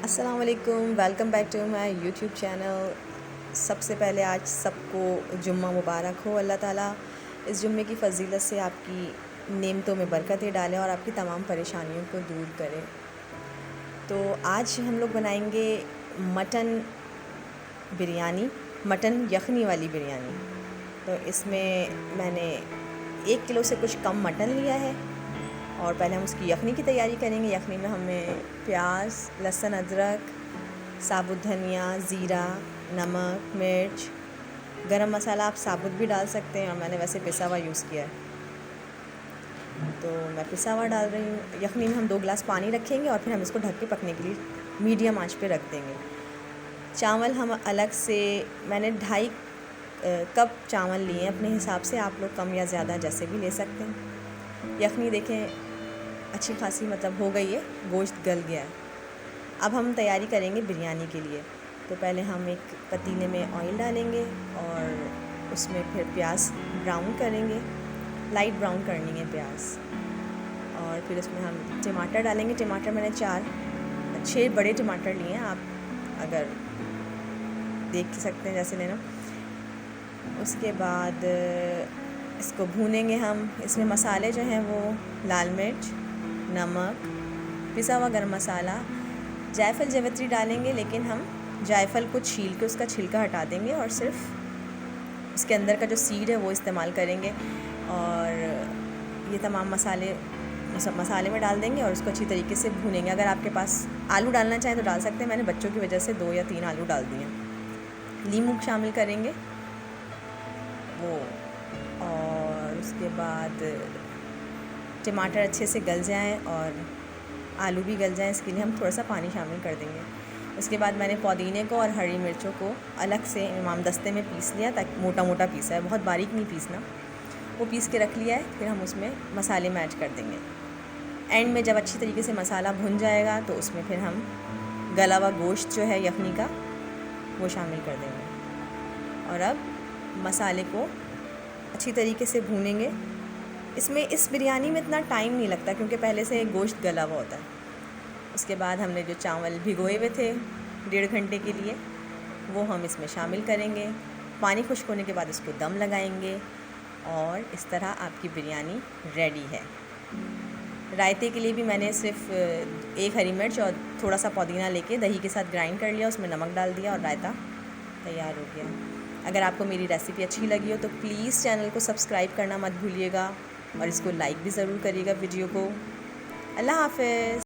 अस्सलाम वालेकुम, welcome back to my YouTube channel. सबसे पहले आज सबको जुम्मा मुबारक हो। अल्लाह ताला इस जुम्मे की फ़जीलत से आपकी नेमतों में बरकतें डालें और आपकी तमाम परेशानियों को दूर करे। तो आज हम लोग बनाएंगे मटन बिरयानी, मटन यखनी वाली बिरयानी। तो इसमें मैंने 1 किलो से कुछ कम मटन लिया है और पहले हम उसकी यखनी की तैयारी करेंगे। यखनी में हमें प्याज, लहसुन, अदरक, साबुत धनिया, ज़ीरा, नमक, मिर्च, गरम मसाला आप साबुत भी डाल सकते हैं और मैंने वैसे पिसा हुआ यूज़ किया है। तो मैं पिसा हुआ डाल रही हूँ। यखनी में हम 2 गिलास पानी रखेंगे और फिर हम इसको ढक के पकने के लिए मीडियम आंच पे रख देंगे। चावल हम अलग से, मैंने 2.5 कप चावल लिए हैं अपने हिसाब से, आप लोग कम या ज़्यादा जैसे भी ले सकते हैं। यखनी देखें अच्छी खासी मतलब हो गई है, गोश्त गल गया है। अब हम तैयारी करेंगे बिरयानी के लिए। तो पहले हम एक पतीले में ऑयल डालेंगे और उसमें फिर प्याज ब्राउन करेंगे, लाइट ब्राउन करनी है प्याज। और फिर उसमें हम टमाटर डालेंगे। टमाटर मैंने 6 बड़े टमाटर लिए हैं, आप अगर देख सकते हैं जैसे लेना। उसके बाद इसको भूनेंगे हम। इसमें मसाले जो हैं वो लाल मिर्च, नमक, पिसा हुआ गरम मसाला, जायफल जावित्री डालेंगे, लेकिन हम जायफल को छील के उसका छिलका हटा देंगे और सिर्फ इसके अंदर का जो सीड है वो इस्तेमाल करेंगे। और ये तमाम मसाले में डाल देंगे और उसको अच्छी तरीके से भूनेंगे। अगर आपके पास आलू डालना चाहें तो डाल सकते हैं, मैंने बच्चों की वजह से 2 या 3 आलू डाल दिए। नींबू शामिल करेंगे वो, और उसके बाद टमाटर अच्छे से गल जाएं और आलू भी गल जाएं, इसके लिए हम थोड़ा सा पानी शामिल कर देंगे। उसके बाद मैंने पुदीने को और हरी मिर्चों को अलग से इमाम दस्ते में पीस लिया, ताकि मोटा मोटा पीसा है, बहुत बारीक नहीं पीसना, वो पीस के रख लिया है। फिर हम उसमें मसाले में ऐड कर देंगे। एंड में जब अच्छी तरीके से मसाला भुन जाएगा तो उसमें फिर हम गला हुआ गोश्त जो है यखनी का वो शामिल कर देंगे। और अब मसाले को अच्छी तरीके से भूनेंगे। इसमें इस बिरयानी में इतना टाइम नहीं लगता क्योंकि पहले से गोश्त गला हुआ होता है। उसके बाद हमने जो चावल भिगोए हुए थे 1.5 घंटे के लिए, वो हम इसमें शामिल करेंगे। पानी खुश्क होने के बाद इसको दम लगाएंगे और इस तरह आपकी बिरयानी रेडी है। रायते के लिए भी मैंने सिर्फ 1 हरी मिर्च और थोड़ा सा पुदीना लेके दही के साथ ग्राइंड कर लिया, उसमें नमक डाल दिया और रायता तैयार हो गया। अगर आपको मेरी रेसिपी अच्छी लगी हो तो प्लीज़ चैनल को सब्सक्राइब करना मत भूलिएगा और इसको लाइक भी ज़रूर करिएगा वीडियो को। अल्लाह हाफ़िज़।